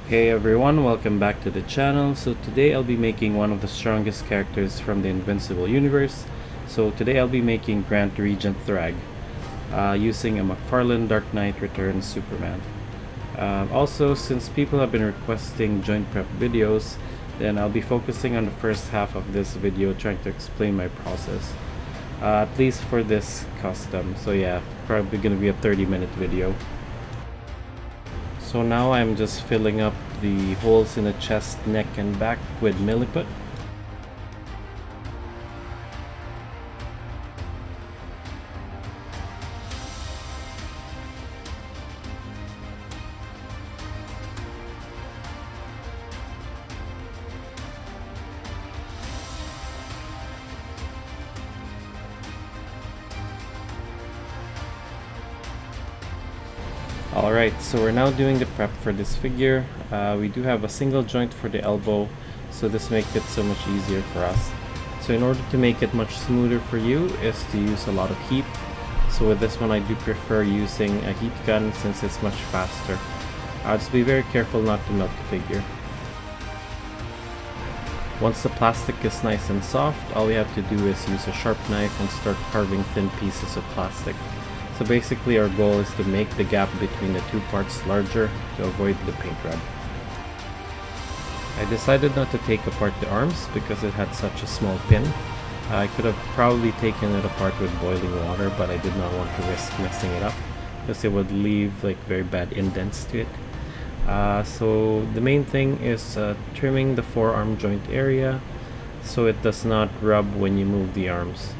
Hey everyone, welcome back to the channel. So today I'll be making one of the strongest characters from the Invincible universe. So today I'll be making Grand Regent Thragg using a McFarlane Dark Knight Returns Superman. Also, since people have been requesting joint prep videos, then I'll be focusing on the first half of this video trying to explain my process. At least for this custom. So yeah, probably gonna be a 30-minute video. So now I'm just filling up the holes in the chest, neck, and back with milliput. Alright, so we're now doing the prep for this figure. We do have a single joint for the elbow, so this makes it so much easier for us. So in order to make it much smoother for you is to use a lot of heat. So with this one I do prefer using a heat gun since it's much faster. Just be very careful not to melt the figure. Once the plastic is nice and soft, all we have to do is use a sharp knife and start carving thin pieces of plastic. So basically our goal is to make the gap between the two parts larger to avoid the paint rub. I decided not to take apart the arms because it had such a small pin. I could have probably taken it apart with boiling water, but I did not want to risk messing it up because it would leave like very bad indents to it. So the main thing is trimming the forearm joint area so it does not rub when you move the arms.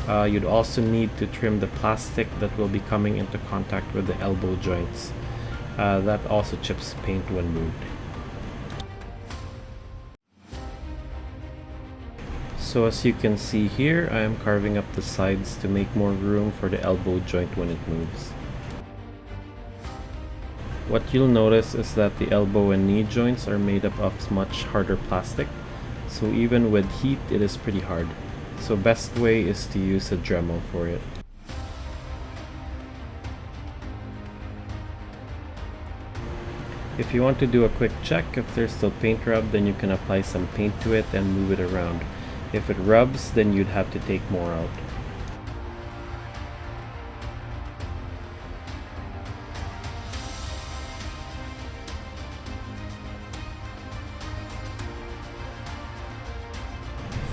You'd also need to trim the plastic that will be coming into contact with the elbow joints. That also chips paint when moved. So as you can see here, I am carving up the sides to make more room for the elbow joint when it moves. What you'll notice is that the elbow and knee joints are made up of much harder plastic, so even with heat it is pretty hard. So best way is to use a Dremel for it. If you want to do a quick check if there's still paint rub, then you can apply some paint to it and move it around. If it rubs, then you'd have to take more out.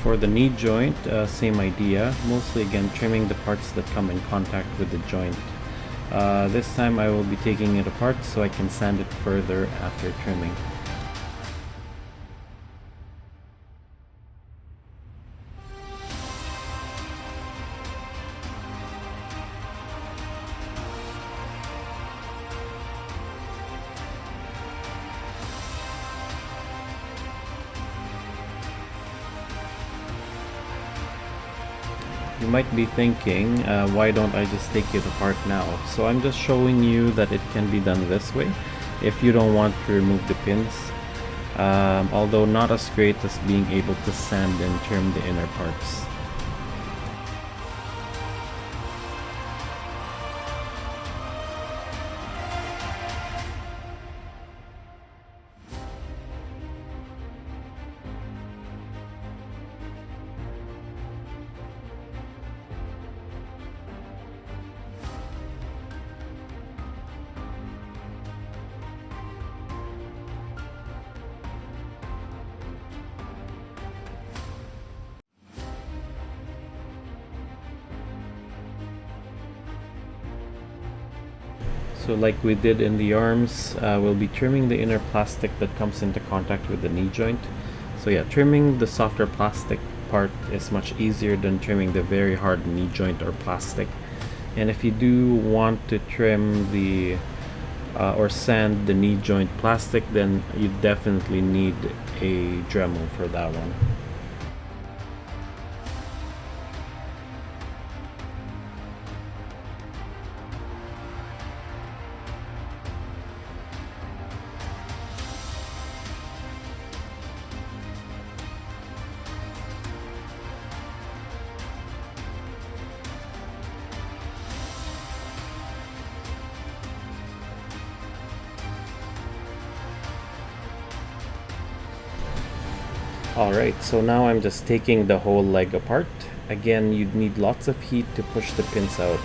For the knee joint, same idea, mostly again trimming the parts that come in contact with the joint. This time I will be taking it apart so I can sand it further after trimming. You might be thinking, why don't I just take it apart now? So I'm just showing you that it can be done this way if you don't want to remove the pins, although not as great as being able to sand and trim the inner parts. So like we did in the arms, we'll be trimming the inner plastic that comes into contact with the knee joint. So yeah, trimming the softer plastic part is much easier than trimming the very hard knee joint or plastic. And if you do want to trim the or sand the knee joint plastic, then you definitely need a Dremel for that one. Alright, so now I'm just taking the whole leg apart. Again, you'd need lots of heat to push the pins out.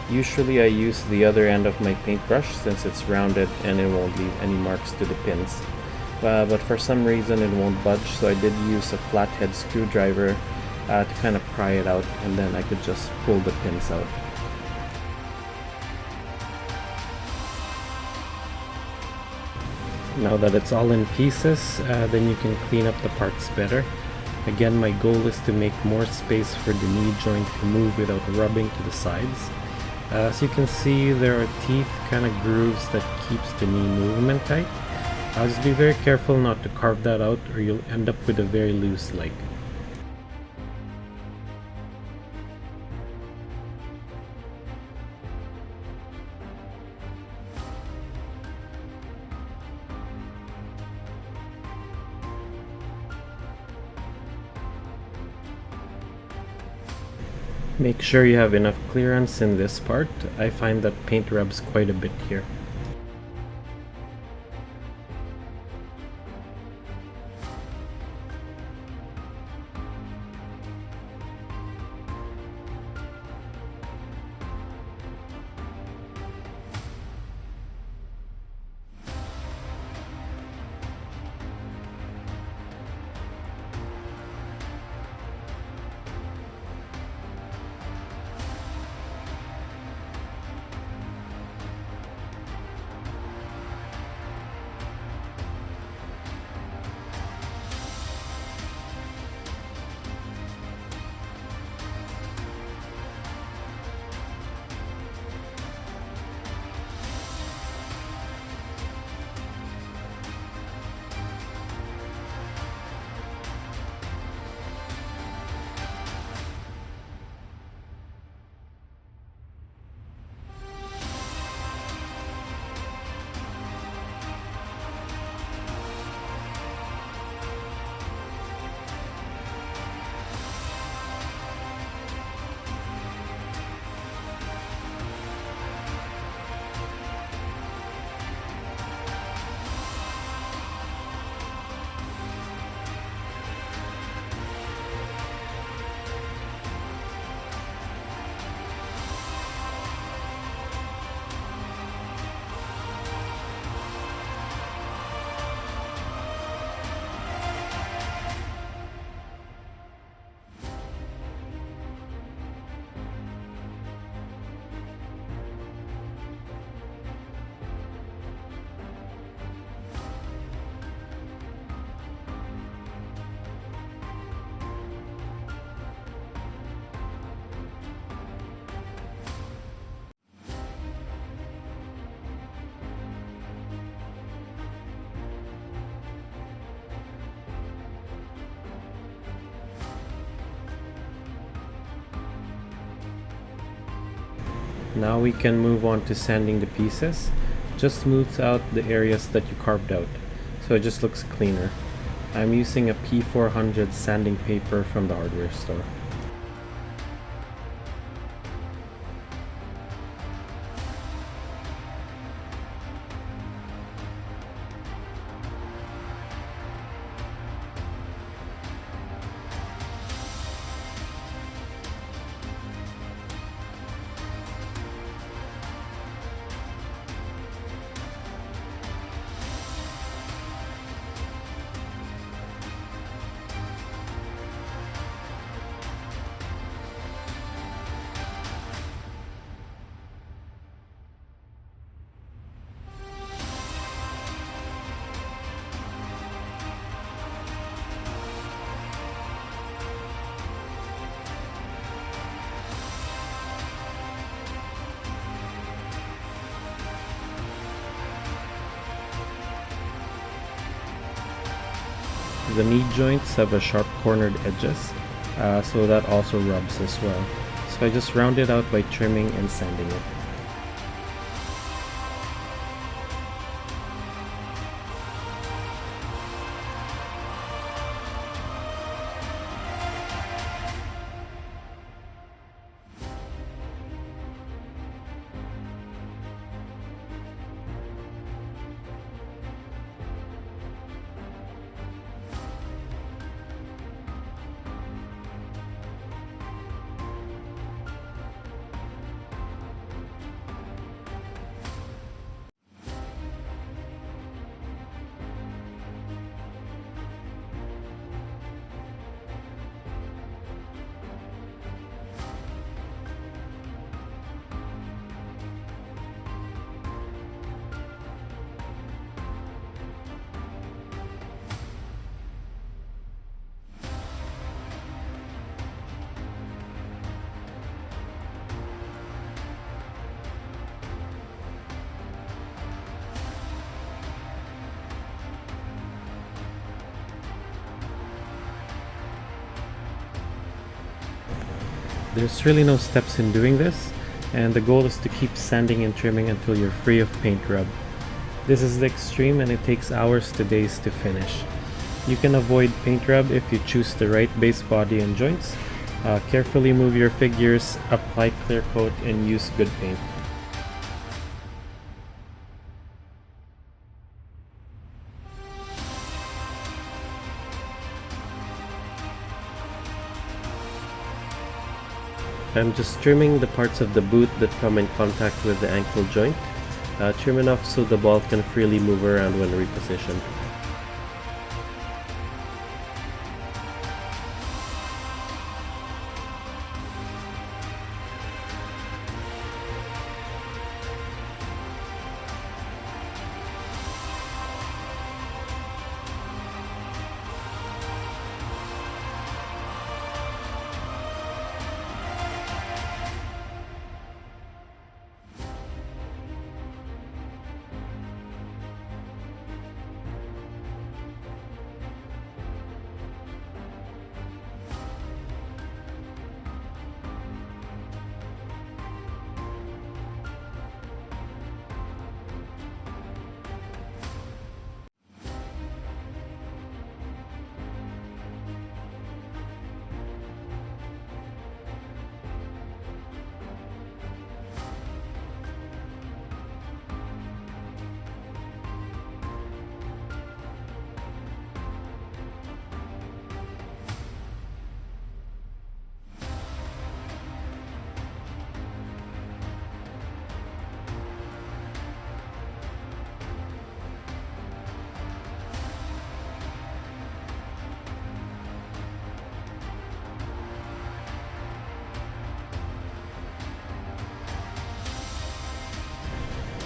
Usually I use the other end of my paintbrush since it's rounded and it won't leave any marks to the pins. But for some reason it won't budge, so I did use a flathead screwdriver to kind of pry it out, and then I could just pull the pins out. Now that it's all in pieces, then you can clean up the parts better. Again, my goal is to make more space for the knee joint to move without rubbing to the sides. As you can see, there are teeth, kind of grooves that keeps the knee movement tight. Just be very careful not to carve that out or you'll end up with a very loose leg. Make sure you have enough clearance in this part. I find that paint rubs quite a bit here. Now we can move on to sanding the pieces. Just smooths out the areas that you carved out, so it just looks cleaner. I'm using a P400 sanding paper from the hardware store. The knee joints have a sharp cornered edges, so that also rubs as well. So I just round it out by trimming and sanding it. There's really no steps in doing this, and the goal is to keep sanding and trimming until you're free of paint rub. This is the extreme and it takes hours to days to finish. You can avoid paint rub if you choose the right base body and joints. Carefully move your figures, apply clear coat, and use good paint. I'm just trimming the parts of the boot that come in contact with the ankle joint. Trim enough so the ball can freely move around when repositioned.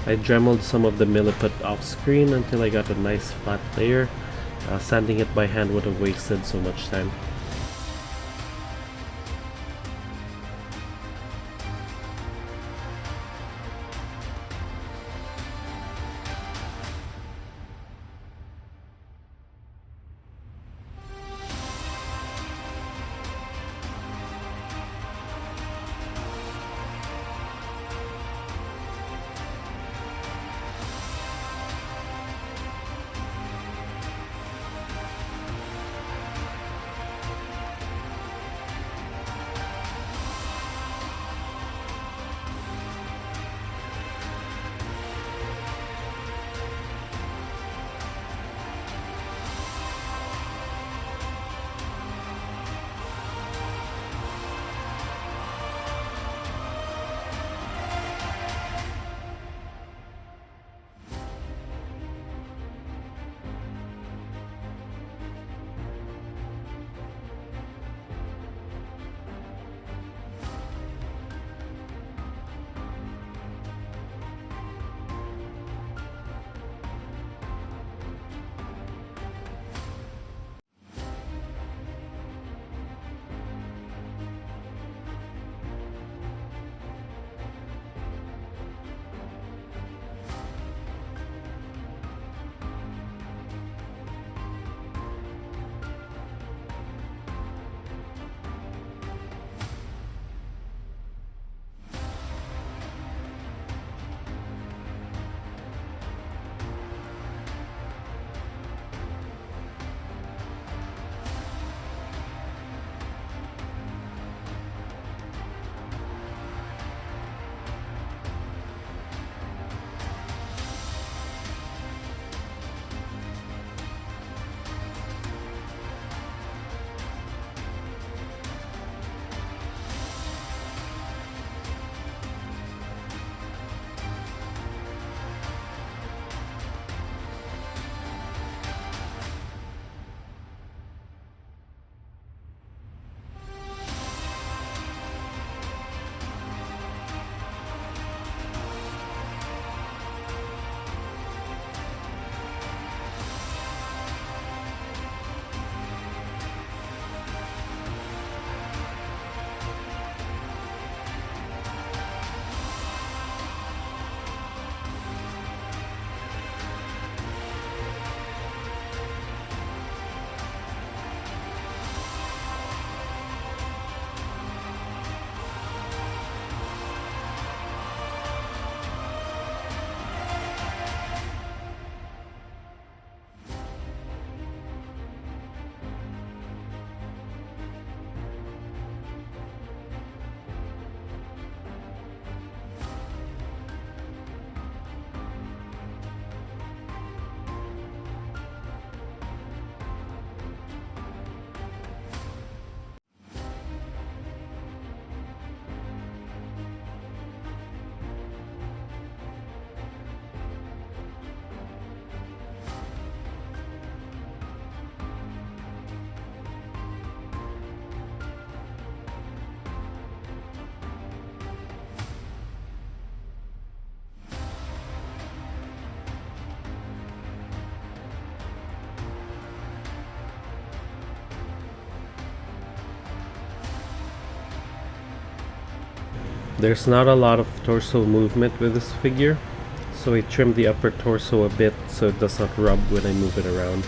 I dremeled some of the milliput off screen until I got a nice flat layer. Sanding it by hand would have wasted so much time. There's not a lot of torso movement with this figure, so I trimmed the upper torso a bit so it does not rub when I move it around.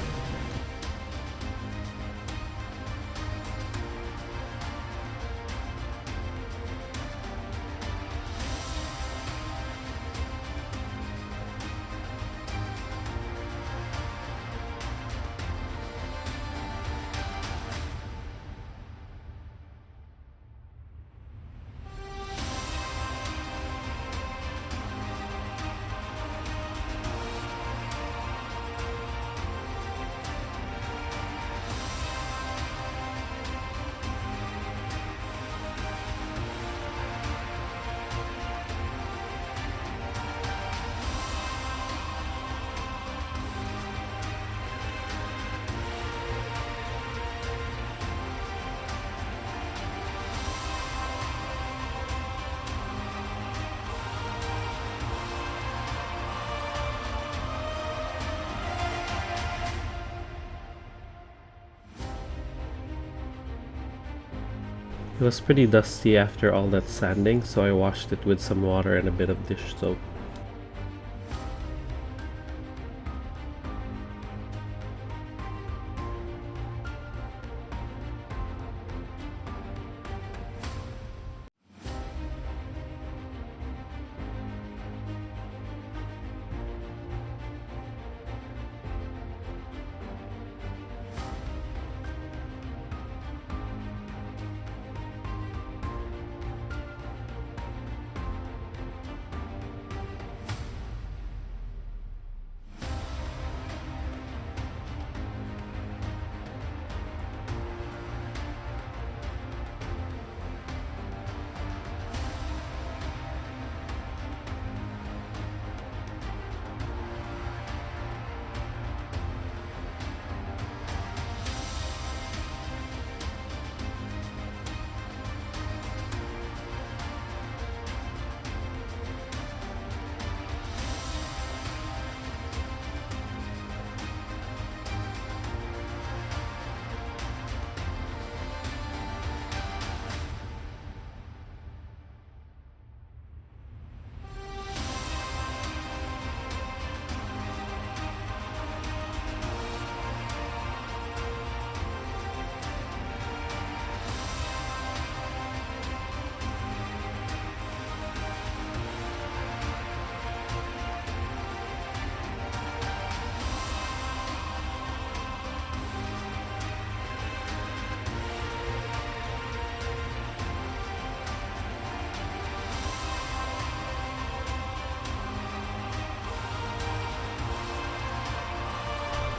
It was pretty dusty after all that sanding, so I washed it with some water and a bit of dish soap.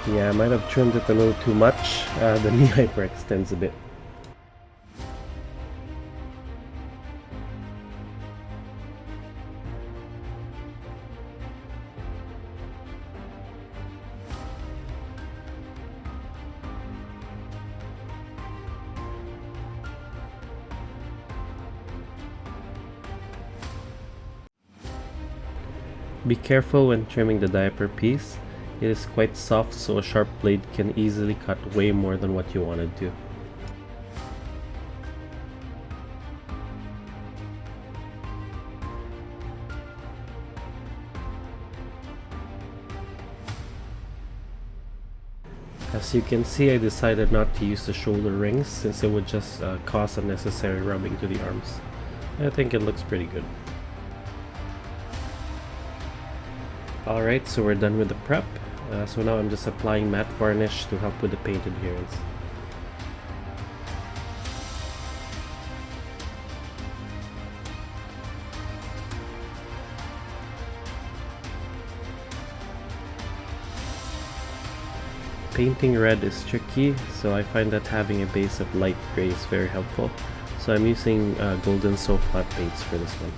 Yeah, I might have trimmed it a little too much. The knee hyperextends a bit. Be careful when trimming the diaper piece. It is quite soft, so a sharp blade can easily cut way more than what you want to do. As you can see, I decided not to use the shoulder rings since it would just cause unnecessary rubbing to the arms. I think it looks pretty good. Alright, so we're done with the prep. So now I'm just applying matte varnish to help with the paint adherence. Painting red is tricky, so I find that having a base of light gray is very helpful. So I'm using golden so flat paints for this one.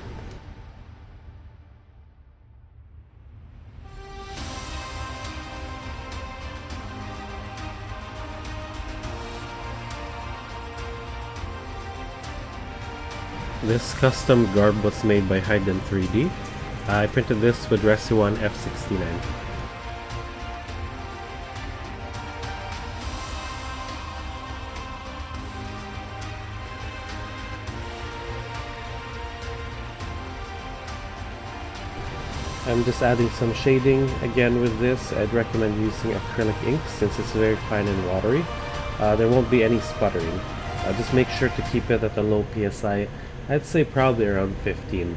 This custom garb was made by Hyden 3D. I printed this with Resi1 F69. I'm just adding some shading. Again with this, I'd recommend using acrylic ink since it's very fine and watery. There won't be any sputtering. Just make sure to keep it at a low PSI. I'd say probably around 15.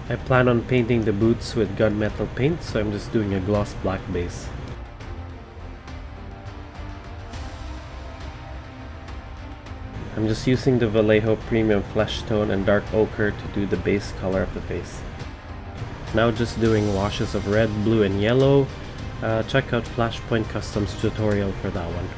I plan on painting the boots with gunmetal paint, so I'm just doing a gloss black base. I'm just using the Vallejo Premium Flesh Tone and Dark Ochre to do the base color of the face. Now just doing washes of red, blue, and yellow. Check out Flashpoint Customs tutorial for that one.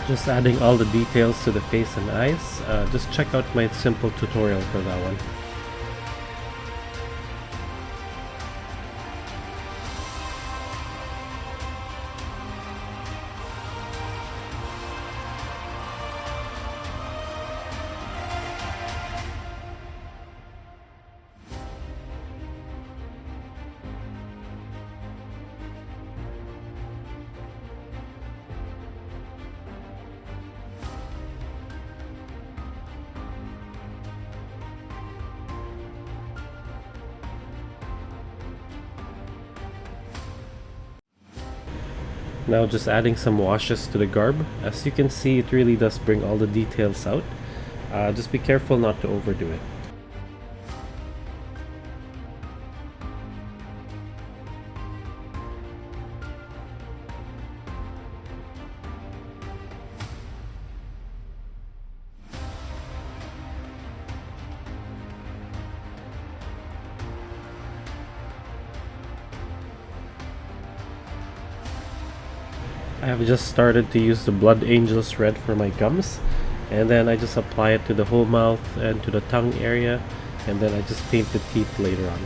Just adding all the details to the face and eyes. Just check out my simple tutorial for that one. Now just adding some washes to the garb. As you can see, it really does bring all the details out. Just be careful not to overdo it. I have just started to use the Blood Angels red for my gums, and then I just apply it to the whole mouth and to the tongue area, and then I just paint the teeth later on.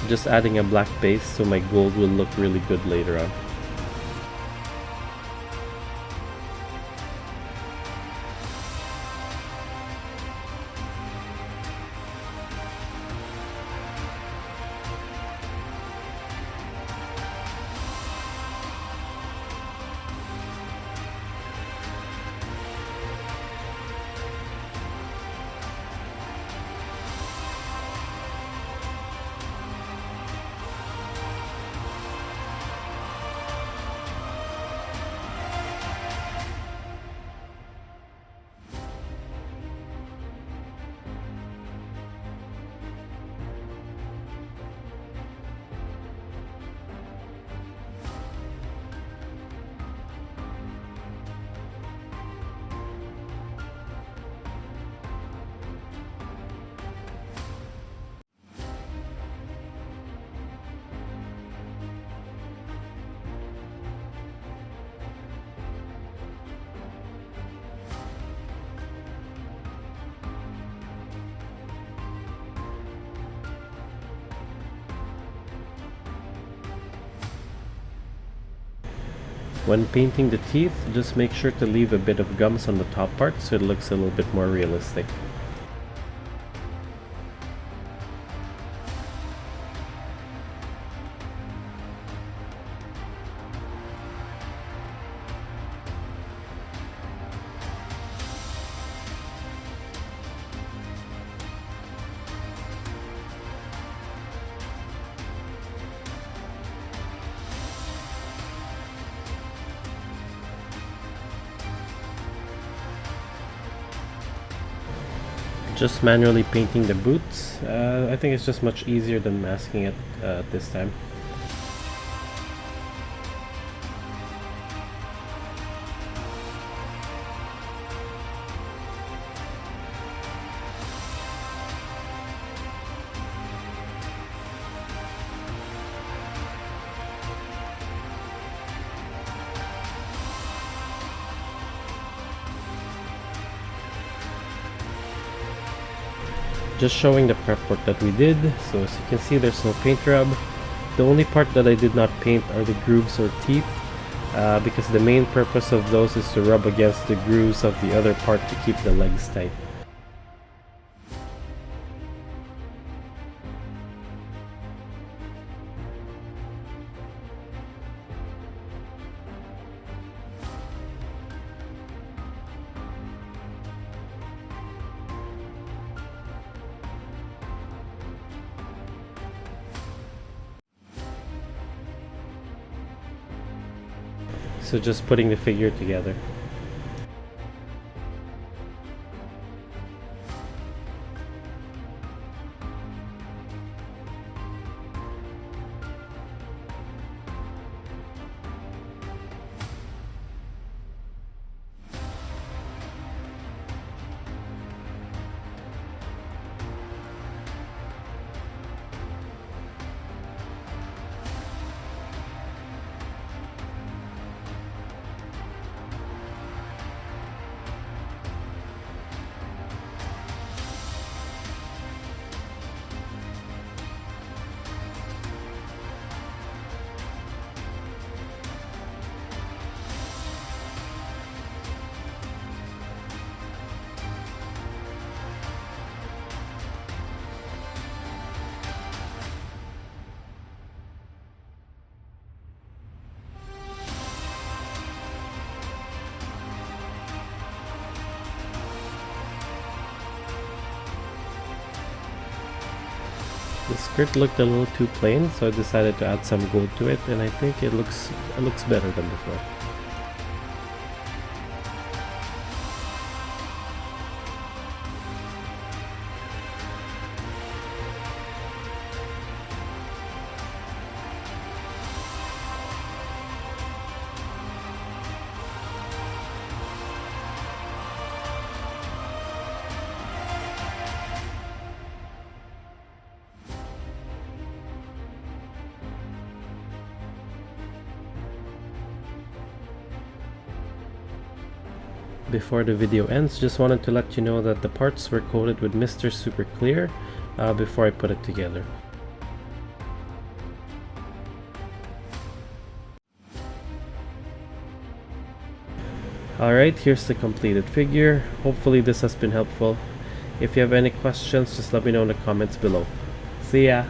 Just adding a black base so my gold will look really good later on. When painting the teeth, just make sure to leave a bit of gums on the top part so it looks a little bit more realistic. Just manually painting the boots. I think it's just much easier than masking it this time. Just showing the prep work that we did. So as you can see, there's no paint rub. The only part that I did not paint are the grooves or teeth, because the main purpose of those is to rub against the grooves of the other part to keep the legs tight. So just putting the figure together. The skirt looked a little too plain, so I decided to add some gold to it, and I think it looks better than before. Before the video ends, just wanted to let you know that the parts were coated with Mr. Super Clear before I put it together. Alright, here's the completed figure. Hopefully this has been helpful. If you have any questions, just let me know in the comments below. See ya!